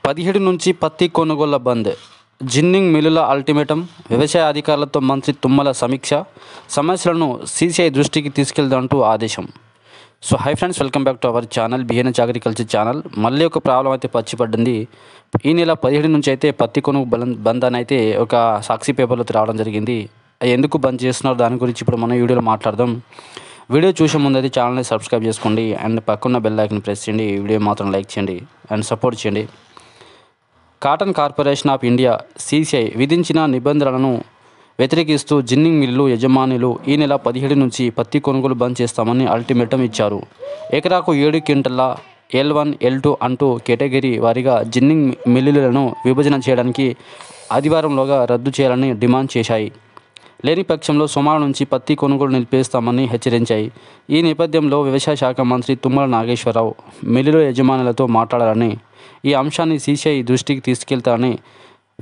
17 నుంచి పత్తి కొనుగోళ్ల బంద్. జిన్నింగ్ మిల్లుల అల్టిమేటం. వ్యవసాయ అధికారులతో మంత్రి తుమ్మల సమీక్ష. సమస్యలను సీసీఐ దృష్టికి తీసుకెళ్లాలంటూ ఆదేశం. So hi friends, welcome back to our channel BNH agriculture channel. మళ్ళీ ఒక ప్రాబ్లం అయితే పచ్చిపడ్డింది. ఈ నెల 17 నుంచి అయితే పత్తి కొనుగోలు బంద్ అని అయితే ఒక సాక్షి పేపర్లో రావడం జరిగింది. ఎందుకు బంద్ చేస్తున్నారు దాని గురించి ఇప్పుడు మనం వీడియోలో మాట్లాడదాం. వీడియో చూసే ముందు అయితే ఛానల్ని సబ్స్క్రైబ్ చేసుకోండి అండ్ పక్కన్న బెల్ ఐకాన్ ప్రెస్ చేయండి. వీడియో మాత్రం లైక్ చేయండి అండ్ సపోర్ట్ చేయండి. Cotton corporation of India CCI విధించిన నిబంధనలను వ్యతిరేకిస్తూ జిన్నింగ్ మిల్లు యజమానులు ఈ నెల 17 నుంచి పత్తి కొనుగోలు బంద్ చేస్తామని అల్టిమేటం ఇచ్చారు. ఎకరాకు 7 క్వింటాల L1, L2 అంటూ కేటగిరీ వారీగా జిన్నింగ్ మిల్లులను విభజన చేయడానికి ఆదివారంలోగా రద్దు చేయాలని డిమాండ్ చేశాయి. లేని పక్షంలో సోమవారం నుంచి పత్తి కొనుగోలు నిలిపేస్తామని హెచ్చరించాయి. ఈ నేపథ్యంలో వ్యవసాయ శాఖ మంత్రి తుమ్మల నాగేశ్వరరావు మిల్లుల యజమానులతో మాట్లాడాలని, ఈ అంశాన్ని సీసీఐ దృష్టికి తీసుకెళ్తారని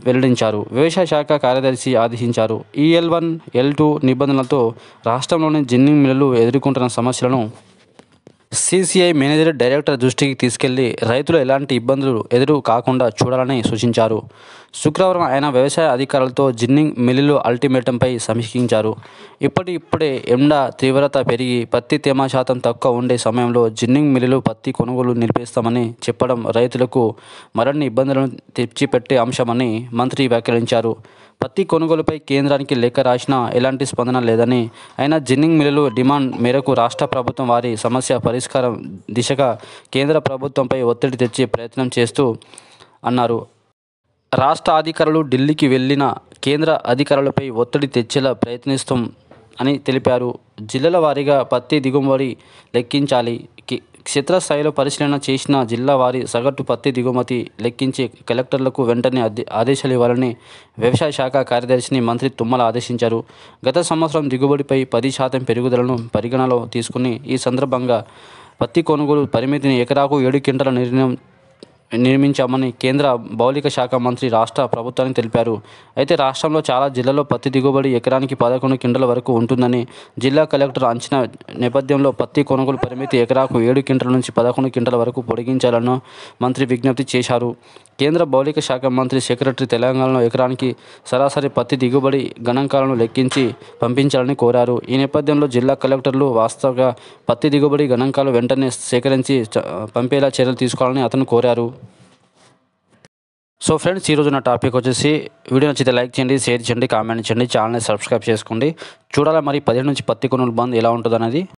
వెల్లడించారు. వ్యవసాయ శాఖ కార్యదర్శి ఆదేశించారు. ఈ L1, L2 నిబంధనలతో రాష్ట్రంలోని జిన్నింగ్ మిల్లులు ఎదుర్కొంటున్న సమస్యలను సీసీఐ మేనేజర్ డైరెక్టర్ దృష్టికి తీసుకెళ్లి రైతులు ఎలాంటి ఇబ్బందులు ఎదురు కాకుండా చూడాలని సూచించారు. శుక్రవారం ఆయన వ్యవసాయ అధికారులతో జిన్నింగ్ మిల్లులు అల్టిమేటంపై సమీక్షించారు. ఇప్పుడే ఎండ తీవ్రత పెరిగి పత్తి తేమ శాతం తక్కువ ఉండే సమయంలో జిన్నింగ్ మిల్లులు పత్తి కొనుగోలు నిలిపేస్తామని చెప్పడం రైతులకు మరిన్ని ఇబ్బందులను తెచ్చిపెట్టే అంశమని మంత్రి వ్యాఖ్యానించారు. పత్తి కొనుగోలుపై కేంద్రానికి లేఖ రాసినా ఎలాంటి స్పందన లేదని, అయినా జిన్నింగ్ మిల్లులు డిమాండ్ మేరకు రాష్ట్ర ప్రభుత్వం వారి సమస్య పరిష్కారం దిశగా కేంద్ర ప్రభుత్వంపై ఒత్తిడి తెచ్చే ప్రయత్నం చేస్తూ అన్నారు. రాష్ట్ర అధికారులు ఢిల్లీకి వెళ్లిన కేంద్ర అధికారులపై ఒత్తిడి తెచ్చేలా ప్రయత్నిస్తాం అని తెలిపారు. జిల్లాల వారీగా పత్తి దిగుబడి లెక్కించాలి. క్షేత్రస్థాయిలో పరిశీలన చేసిన జిల్లా వారి సగటు పత్తి దిగుమతి లెక్కించి కలెక్టర్లకు వెంటనే ఆదేశాలు ఇవ్వాలని వ్యవసాయ శాఖ కార్యదర్శిని మంత్రి తుమ్మల ఆదేశించారు. గత సంవత్సరం దిగుబడిపై 10% పెరుగుదలను పరిగణలో తీసుకుని ఈ సందర్భంగా పత్తి కొనుగోలు పరిమితిని ఎకరాకు 7 క్వింటాల నిర్మించామని కేంద్ర భౌతిక శాఖ మంత్రి రాష్ట్ర ప్రభుత్వానికి తెలిపారు. అయితే రాష్ట్రంలో చాలా జిల్లాల్లో పత్తి దిగుబడి ఎకరానికి 11 క్వింటాల వరకు ఉంటుందని జిల్లా కలెక్టర్ అంచనా నేపథ్యంలో పత్తి కొనుగోలు పరిమితి ఎకరాకు 7 క్వింటాల నుంచి 11 క్వింటాల వరకు పొడిగించాలని మంత్రి విజ్ఞప్తి చేశారు. కేంద్ర భౌతిక శాఖ మంత్రి సెక్రటరీ తెలంగాణలో ఎకరానికి సరాసరి పత్తి దిగుబడి గణాంకాలను లెక్కించి పంపించాలని కోరారు. ఈ నేపథ్యంలో జిల్లా కలెక్టర్లు వాస్తవంగా పత్తి దిగుబడి గణాంకాలు వెంటనే సేకరించి పంపేలా చర్యలు తీసుకోవాలని అతను కోరారు. సో ఫ్రెండ్స్, ఈరోజు నా టాపిక్ వచ్చేసి వీడియో నచ్చితే లైక్ చేయండి, షేర్ చేయండి, కామెంట్ చేయండి, ఛానల్ని సబ్స్క్రైబ్ చేసుకోండి. చూడాలా మరి 17 నుంచి పత్తి కొనుగోలు బంద్ ఎలా ఉంటుంది అనేది.